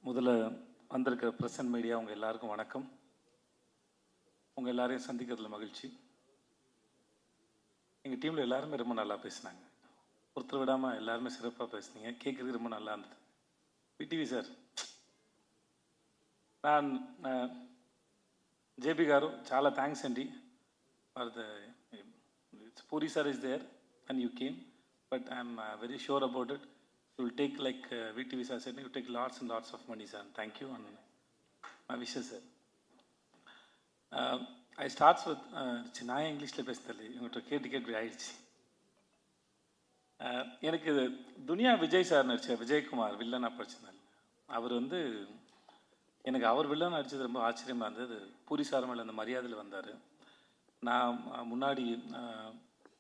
முதல்ல வந்திருக்கிற press and media உங்கள் எல்லாருக்கும் வணக்கம். உங்கள் எல்லாரையும் சந்திக்கிறதுல மகிழ்ச்சி. எங்கள் டீமில் எல்லாருமே ரொம்ப நல்லா பேசினாங்க. ஒருத்தர் விடாமல் எல்லாருமே சிறப்பாக பேசுனீங்க. கேட்குறதுக்கு ரொம்ப நல்லா இருந்தது. విటివి సార్, நான் జేపీ గారు చాలా థ్యాంక్స్ అండి for the Puri sir is there and you came, but I'm very sure about it. You will take, like VTV sir said, you take lots and lots of money, sir. Thank you and my wishes, sir. I starts with நான் இங்கிலீஷில் பேசுதல் இவங்கள்ட்ட கேட்டு இப்படி ஆயிடுச்சு. எனக்கு துனியா Vijay sir நடித்த விஜயகுமார் வில்லனாக படிச்சிருந்தாங்க. அவர் எனக்கு அவர் வில்லன் நடித்தது ரொம்ப ஆச்சரியமாக இருந்தது. பூரி சார் மேலே அந்த மரியாதையில் வந்தார். நான் முன்னாடி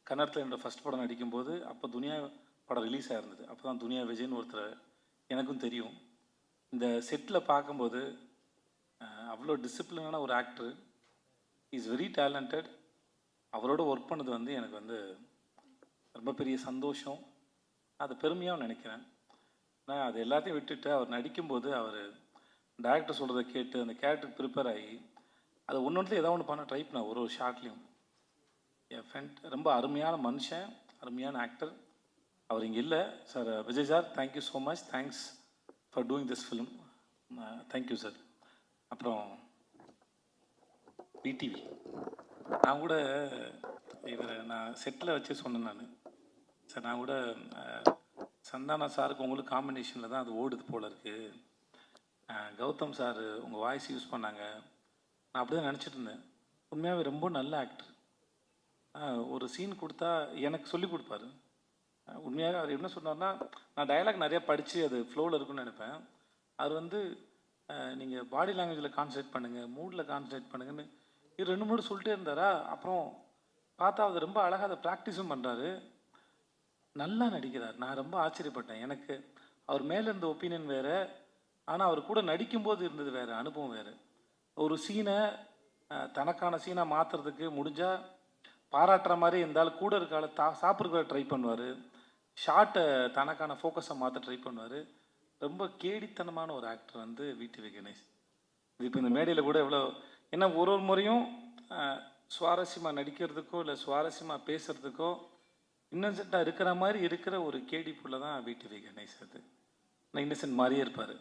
கன்னடத்தில் என்னோடய ஃபஸ்ட் படம் நடிக்கும்போது அப்போ துனியா படம் ரிலீஸ் ஆகிருந்தது. அப்போ தான் துனியா விஜய்னு ஒருத்தர் எனக்கும் தெரியும். இந்த செட்டில் பார்க்கும்போது அவ்வளோ டிசிப்ளினான ஒரு ஆக்டர், இஸ் வெரி டேலண்டட். அவரோட ஒர்க் பண்ணது எனக்கு ரொம்ப பெரிய சந்தோஷம். அது பெருமையாக நினைக்கிறேன். நான் அது எல்லாத்தையும் விட்டுட்டு அவர் நடிக்கும்போது அவர் டைரக்டர் சொல்கிறத கேட்டு அந்த கேரக்டருக்கு ப்ரிப்பேர் ஆகி அதை ஒன்று ஏதாவது ஒன்று பண்ண ட்ரை பண்ணேன். ஒரு ஷார்ட்லேயும் என் ஃப்ரெண்ட் ரொம்ப அருமையான மனுஷன், அருமையான ஆக்டர். அவர் இங்கே இல்லை sir. Vijay sir, thank you so much. Thanks for doing this film. Thank you sir. அப்புறம் விடிவி, நான் கூட நான் செட்டில் வச்சு சொன்னேன். சார் நான் கூட சந்தானா சாருக்கு உங்களுக்கு காம்பினேஷனில் தான் அது ஓடுது போல் இருக்குது. கௌதம் சார் உங்கள் வாய்ஸ் யூஸ் பண்ணாங்க. நான் அப்படி தான் நினச்சிட்டு இருந்தேன். உண்மையாகவே ரொம்ப நல்ல ஆக்டர். ஒரு சீன் கொடுத்தா எனக்கு சொல்லி கொடுப்பாரு. உண்மையாக அவர் என்ன சொன்னார்னா, நான் டயலாக் நிறையா படித்து அது ஃப்ளோவில் இருக்குன்னு நினைப்பேன். அவர் நீங்கள் பாடி லாங்குவேஜில் கான்சன்ட்ரேட் பண்ணுங்கள், மூடில் கான்சன்ட்ரேட் பண்ணுங்கன்னு இது 2-3 சொல்லிட்டே இருந்தாரா. அப்புறம் பார்த்தா அவர் ரொம்ப அழகாக அதை ப்ராக்டிஸும் பண்ணுறாரு, நல்லா நடிக்கிறார். நான் ரொம்ப ஆச்சரியப்பட்டேன். எனக்கு அவர் மேலே இருந்த ஒப்பீனியன் வேறு, ஆனால் அவர் கூட நடிக்கும்போது இருந்தது வேறு, அனுபவம் வேறு. ஒரு சீனை தனக்கான சீனாக மாற்றுறதுக்கு முடிஞ்சால் பாராட்டுற மாதிரி இருந்தாலும் கூட இருக்கால சாப்பிட்றதுக்கு ட்ரை பண்ணுவார். ஷார்ட்டை தனக்கான ஃபோக்கஸை மாற்ற ட்ரை பண்ணுவார். ரொம்ப கேடித்தனமான ஒரு ஆக்டர் விடிவி கணேஷ். இது இப்போ இந்த மேடையில் கூட எவ்வளோ ஏன்னா ஒரு முறையும் சுவாரஸ்யமாக நடிக்கிறதுக்கோ இல்லை சுவாரஸ்யமாக பேசுகிறதுக்கோ இன்னசென்ட்டாக இருக்கிற மாதிரி இருக்கிற ஒரு கேடி புள்ள தான் விடிவி கணேஷ். அது நான் இன்னசென்ட் மாதிரியே இருப்பார்.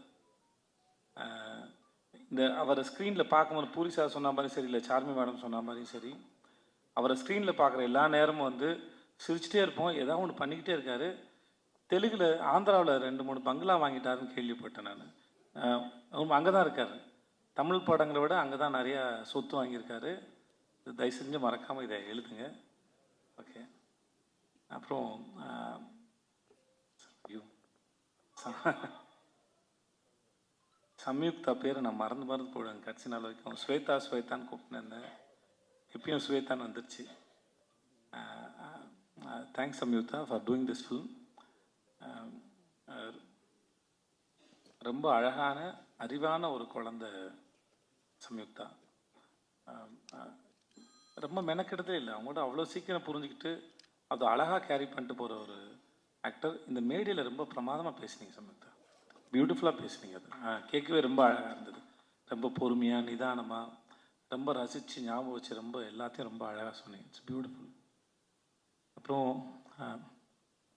இந்த அவரை ஸ்க்ரீனில் பார்க்கும்போது பூரி சார் சொன்ன மாதிரி சரி, இல்லை சார்மி மேடம் சொன்ன மாதிரியும் சரி, அவரை ஸ்க்ரீனில் பார்க்குற எல்லா நேரமும் சிரிச்சிட்டே இருப்போம். ஏதாவது ஒன்று பண்ணிக்கிட்டே இருக்கார். தெலுங்கில் ஆந்திராவில் 2-3 பங்களா வாங்கிட்டாருன்னு கேள்விப்பட்டேன் நான். அங்கே தான் இருக்கார். தமிழ் படங்களை விட அங்கே தான் நிறையா சொத்து வாங்கியிருக்காரு. தயவு செஞ்சு மறக்காமல் இதை எழுதுங்க. ஓகே. அப்புறம் சம்யுக்தா பேர் நான் மறந்து போடுவேன் கட்சி நாள் வரைக்கும். ஸ்வேதான்னு கூப்பிட்டுருந்தேன். இப்பயும் ஸ்வேதான் வந்துருச்சு. Thanks Samyuktha for doing this film. ரொம்ப அழகான அறிவான ஒரு குழந்தை சம்யுக்தா. ரொம்ப மெனக்கெடுதே இல்லை. அவங்களோட அவ்வளோ சீக்கிரம் புரிஞ்சுக்கிட்டு அது அழகாக கேரி பண்ணிட்டு போகிற ஒரு ஆக்டர். இந்த மேடையில் ரொம்ப பிரமாதமாக பேசுனீங்க சம்யுக்தா, பியூட்டிஃபுல்லாக பேசுனீங்க. அது கேட்கவே ரொம்ப அழகாக இருந்தது. ரொம்ப பொறுமையாக நிதானமாக ரொம்ப ரசித்து ஞாபகம் வச்சு ரொம்ப எல்லாத்தையும் ரொம்ப அழகாக சொன்னீங்க. It's beautiful. அப்புறம்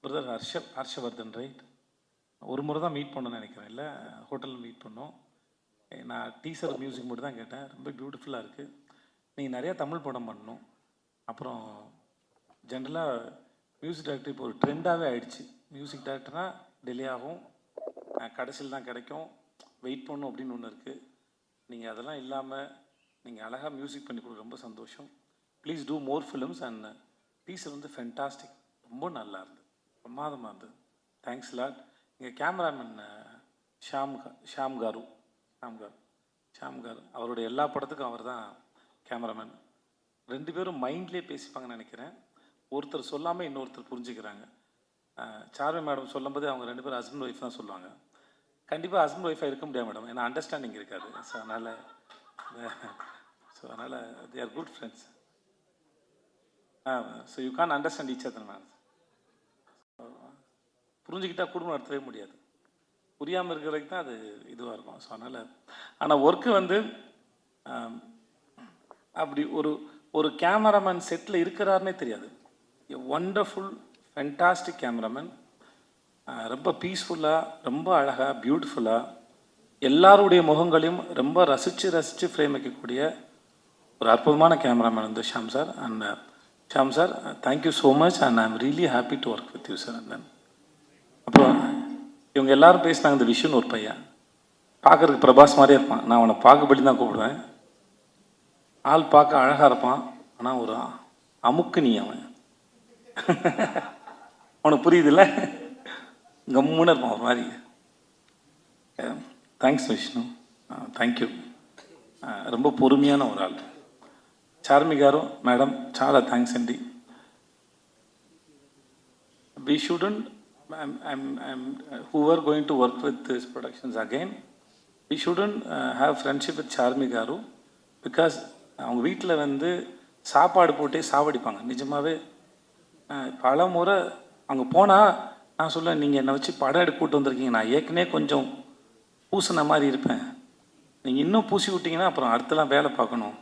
பிரதர் ஹர்ஷவர்தன், ரைட்? ஒரு முறை தான் மீட் பண்ணணும்னு நினைக்கிறேன், இல்லை ஹோட்டலில் மீட் பண்ணோம். நான் டீசர் மியூசிக் மட்டும் தான் கேட்டேன். ரொம்ப பியூட்டிஃபுல்லாக இருக்குது. நீங்கள் நிறையா தமிழ் படம் பண்ணணும். அப்புறம் ஜென்ரலாக மியூசிக் டைரக்டர் இப்போ ஒரு ட்ரெண்டாகவே ஆகிடுச்சு. மியூசிக் டைரக்டர்னால் டிலே ஆகும், கடைசியில் தான் கிடைக்கும், வெயிட் பண்ணணும் அப்படின்னு ஒன்று இருக்குது. நீங்கள் அதெல்லாம் இல்லாமல் நீங்கள் அழகாக மியூசிக் பண்ணி கொடுக்க ரொம்ப சந்தோஷம். Please do more films. And teaser fantastic, ரொம்ப நல்லா இருந்தது, பிரமாதமாக இருந்தது. Thanks lot. எங்கள் கேமராமேன் ஷாம் காரு அவருடைய எல்லா படத்துக்கும் அவர் தான் கேமராமேன். 2 பேரும் மைண்ட்லேயே பேசிப்பாங்கன்னு நினைக்கிறேன். ஒருத்தர் சொல்லாமல் இன்னொருத்தர் புரிஞ்சுக்கிறாங்க. சார்மி மேடம் சொல்லும்போது அவங்க 2 பேரும் ஹஸ்பண்ட் ஒய்ஃப் தான் சொல்லுவாங்க. கண்டிப்பாக ஹஸ்பண்ட் ஒய்ஃபாக இருக்க முடியாது மேடம், ஏன்னா அண்டர்ஸ்டாண்டிங் இருக்காது. ஸோ அதனால் they are good friends. So you can't understand each other, man. புரிஞ்சுக்கிட்டால் குடும்பம் நடத்தவே முடியாது. புரியாமல் இருக்கிற வரைக்கும் தான் அது இதுவாக இருக்கும். ஸோ அதனால் ஆனால் ஒர்க்கு வந்து அப்படி ஒரு ஒரு கேமராமேன் செட்டில் இருக்கிறாருன்னே தெரியாது. Wonderful fantastic cameraman. ரொம்ப பீஸ்ஃபுல்லாக, ரொம்ப அழகாக, பியூட்டிஃபுல்லாக எல்லாருடைய முகங்களையும் ரொம்ப ரசித்து ஃப்ரேம் வைக்கக்கூடிய ஒரு அற்புதமான கேமராமேன் வந்து Sham sir. And Sham sir, thank you so much and I am really happy to work with you sir. And then அப்புறம் இவங்க எல்லாரும் பேசினாங்க. இந்த விஷுன்னு ஒரு பையன் பார்க்குறதுக்கு பிரபாஸ் மாதிரியே இருப்பான். நான் அவனை பாகுபலி தான் கூப்பிடுவேன். ஆள் பார்க்க அழகாக இருப்பான், ஆனால் ஒரு அமுக்கு நீ அவன். அவனுக்கு புரியுதுல்ல, கம்முன்னு இருப்பான் ஒரு மாதிரி. Thanks Vishnu, thank you. ரொம்ப பொறுமையான ஒரு ஆள். చార్మి గారు, మేడం చాలా థ్యాంక్స్ అండి. We shouldn't, who are going to work with these productions again, we shouldn't have friendship with Charmi గారు because அவங்க வீட்டில் வந்து சாப்பாடு போட்டே சாவடிப்பாங்க. நிஜமாகவே பல முறை அங்கே போனால் நான் சொல்லுவேன், நீங்கள் என்னை வச்சு படம் எடுக்க கூட்டு வந்திருக்கீங்க, நான் ஏற்கனவே கொஞ்சம் பூசின மாதிரி இருப்பேன், நீங்கள் இன்னும் பூசி விட்டிங்கன்னா அப்புறம் அடுத்தலாம் வேலை பார்க்கணும்.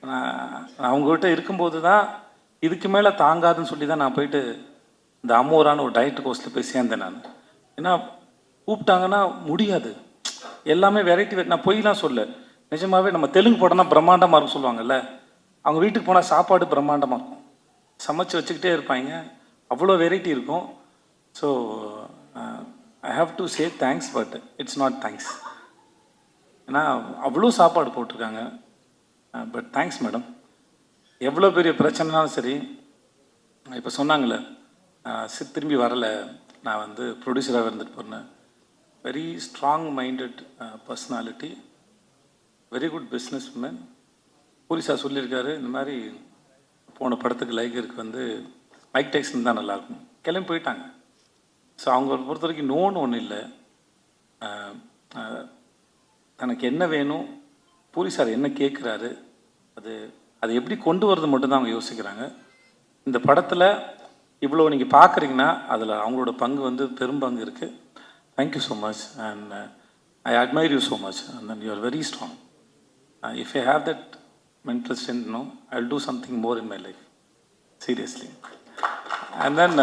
நான் அவங்ககிட்ட இருக்கும்போது தான் இதுக்கு மேலே தாங்காதுன்னு சொல்லி தான் நான் போயிட்டு இந்த அமோரான ஒரு டயட் கோர்ஸில் போய் சேர்ந்தேன் நான். ஏன்னா கூப்பிட்டாங்கன்னா முடியாது, எல்லாமே வெரைட்டி. நான் பொய்லாம் சொல்ல, நிஜமாகவே நம்ம தெலுங்கு படம்னா பிரம்மாண்டமாக இருக்கும் சொல்லுவாங்கல்ல, அவங்க வீட்டுக்கு போனால் சாப்பாடு பிரம்மாண்டமாக இருக்கும், சமைச்சு வச்சுக்கிட்டே இருப்பாங்க, அவ்வளோ வெரைட்டி இருக்கும். So I have to say thanks, but it's not thanks. ஏன்னா அவ்வளோ சாப்பாடு போட்டிருக்காங்க. But thanks madam. எவ்வளோ பெரிய பிரச்சனைனாலும் சரி, இப்போ சொன்னாங்களே திரும்பி வரலை, நான் வந்து ப்ரொடியூசராக இருந்துட்டு போனேன். Very strong minded personality, very good business woman. Puri sir சொல்லியிருக்காரு, இந்த மாதிரி போன படத்துக்கு லைகருக்கு வந்து மைக் டைசன் தான் நல்லாயிருக்கும், கிளம்பி போயிட்டாங்க. ஸோ அவங்க பொறுத்த வரைக்கும் நோன்னு ஒன்றும் இல்லை. தனக்கு என்ன வேணும், பூரி சார் என்ன கேட்குறாரு, அது எப்படி கொண்டு வரது மட்டும்தான் அவங்க யோசிக்கிறாங்க. இந்த படத்தில் இவ்வளோ நீங்கள் பார்க்குறீங்கன்னா அதில் அவங்களோட பங்கு வந்து பெரும்பங்கு இருக்குது. Thank you so much and I admire you so much and then you are very strong. If I have that mental strength, no, I'll do something more in my life, seriously. And then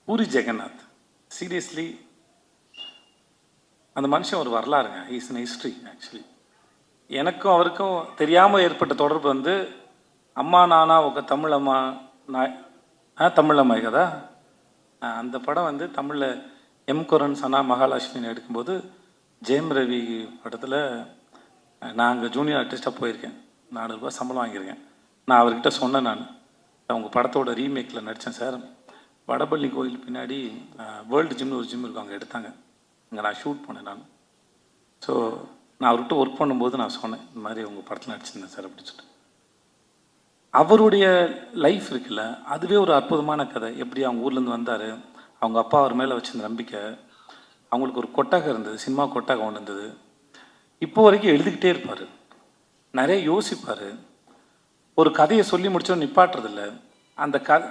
Puri Jagannath, seriously, அந்த மனுஷன் ஒரு வரலாறுங்க. He's in history actually. எனக்கும் அவருக்கும் தெரியாமல் ஏற்பட்ட தொடர்பு வந்து அம்மா நானா ఒక தமிழம்மா தமிழம்மாய் கதா. அந்த படம் வந்து தமிழில் எம் குரன் சனா மகாலட்சுமின்னு எடுக்கும்போது ஜெயம் ரவி படத்தில் நான் அங்கே ஜூனியர் ஆர்டிஸ்ட்டாக போயிருக்கேன். 4 ரூபா சம்பளம் வாங்கியிருக்கேன். நான் அவர்கிட்ட சொன்னேன், நான் உங்கள் படத்தோட ரீமேக்கில் நடித்தேன் சார், வடபள்ளி கோயில் பின்னாடி வேர்ல்டு ஜிம்னு ஒரு ஜிம் இருக்கும், அங்கே எடுத்தாங்க, அங்கே நான் ஷூட் பண்ணேன் நான். ஸோ நான் அவர்கிட்ட ஒர்க் பண்ணும்போது நான் சொன்னேன், இந்த மாதிரி உங்கள் படத்தில் நடிச்சிருந்தேன் சார் அப்படின்னு சொல்லிட்டு. அவருடைய லைஃப் இருக்குல்ல, அதுவே ஒரு அற்புதமான கதை. எப்படி அவங்க ஊர்லேருந்து வந்தார், அவங்க அப்பா அவர் மேலே வச்சிருந்த நம்பிக்கை, அவங்களுக்கு ஒரு கொட்டகம் இருந்தது, சினிமா கொட்டகம் ஒன்று இருந்தது. இப்போ வரைக்கும் எழுதிக்கிட்டே இருப்பார், நிறைய யோசிப்பார், ஒரு கதையை சொல்லி முடிச்சோன்னு நிப்பாட்டுறதில்ல. அந்த கதை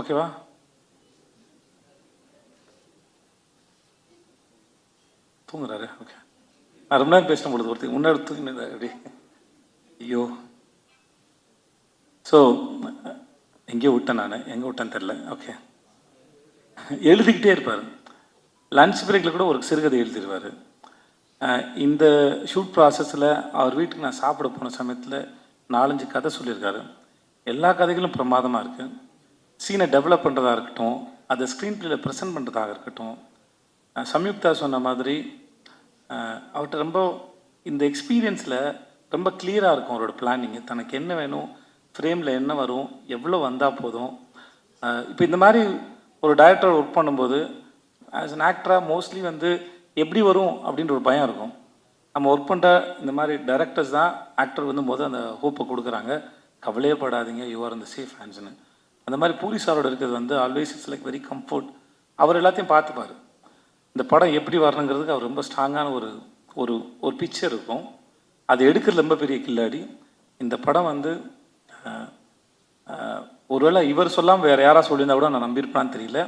ஓகேவா, தூங்குறாரு. ஓகே, நான் ரொம்ப நேரம் பேசின பொழுது ஒருத்தர் முன்னாடி தூங்கினது அப்படி, ஐயோ. ஸோ எங்கேயோ விட்டேன், நான் எங்கே விட்டேன்னு தெரில. ஓகே, எழுதிக்கிட்டே இருப்பார். லன்ச் பிரேக்கில் கூட ஒரு சிறுகதை எழுதிடுவார். இந்த ஷூட் ப்ராசஸில் அவர் வீட்டுக்கு நான் சாப்பிட போன சமயத்தில் 4-5 கதை சொல்லியிருக்காரு. எல்லா கதைகளும் பிரமாதமாக இருக்குது. சீனை டெவலப் பண்ணுறதா இருக்கட்டும், அதை ஸ்க்ரீன் பிளேயில் ப்ரெசென்ட் பண்ணுறதாக இருக்கட்டும். சம்யுக்தா சொன்ன மாதிரி அவர்கிட்ட ரொம்ப இந்த எக்ஸ்பீரியன்ஸில் ரொம்ப கிளியராக இருக்கும் அவரோட பிளானிங்கு. தனக்கு என்ன வேணும், ஃப்ரேமில் என்ன வரும், எவ்வளோ வந்தால் போதும். இப்போ இந்த மாதிரி ஒரு டைரக்டர் ஒர்க் பண்ணும்போது ஆஸ் அன் ஆக்டராக மோஸ்ட்லி வந்து எப்படி வரும் அப்படின்ற ஒரு பயம் இருக்கும். நம்ம ஒர்க் பண்ணுற இந்த மாதிரி டைரக்டர்ஸ் தான் ஆக்டர் வந்து அந்த ஹோப்பை கொடுக்குறாங்க, கவலையே படாதீங்க, யூ ஆர் இந்த சேஃப் ஹேண்ட்ஸ்னு. அந்த மாதிரி பூரி சாரோட இருக்கிறது வந்து always it's like very comfort. அவர் எல்லாத்தையும் பார்த்துப்பார். இந்த படம் எப்படி வரணுங்கிறதுக்கு அவர் ரொம்ப ஸ்ட்ராங்கான ஒரு ஒரு ஒரு பிக்சர் இருக்கும். அது எடுக்கிறது ரொம்ப பெரிய கில்லாடி. இந்த படம் வந்து ஒருவேளை இவர் சொல்லாமல் வேறு யாராவது சொல்லியிருந்தா கூட நான் நம்பியிருப்பான்னு தெரியல.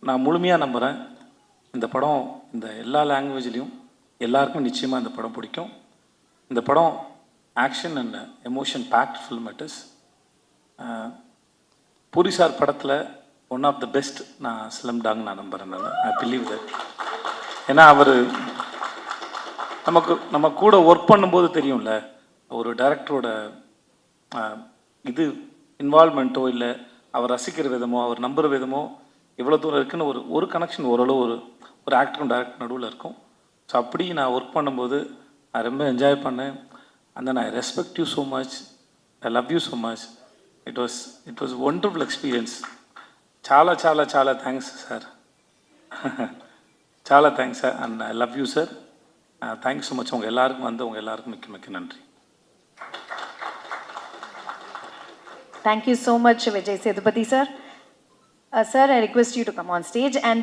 நான் முழுமையாக நம்புகிறேன் இந்த படம் இந்த எல்லா லாங்குவேஜ்லேயும் எல்லாருக்கும் நிச்சயமாக இந்த படம் பிடிக்கும். இந்த படம் action and emotion packed film it is. Puri sir படத்தில் ஒன் ஆஃப் த பெஸ்ட் நான் ஸ்லம் டாங் நான் நம்புகிறேன். I believe that. ஏன்னா அவர் நம்ம கூட ஒர்க் பண்ணும்போது தெரியும்ல, ஒரு டைரக்டரோட இது இன்வால்மெண்ட்டோ இல்லை அவர் ரசிக்கிற விதமோ அவர் நம்புகிற விதமோ எவ்வளோ தூரம் இருக்குன்னு ஒரு கனெக்ஷன் ஓரளவு ஒரு ஆக்டரும் டைரக்டர் நடுவில் இருக்கும். ஸோ அப்படி நான் ஒர்க் பண்ணும்போது நான் ரொம்ப என்ஜாய் பண்ணேன். And then I respect you so much, I love you so much. It was wonderful experience. చాలా చాలా చాలా థ్యాంక్స్ సార్. చాలా thanks sir and I love you sir. Thanks so much. உங்கள் எல்லாருக்கும் உங்கள் எல்லாருக்கும் மிக்க மிக்க நன்றி. Thank you so much, Vijay Sethupathi sir. Sir, I request you to come on stage and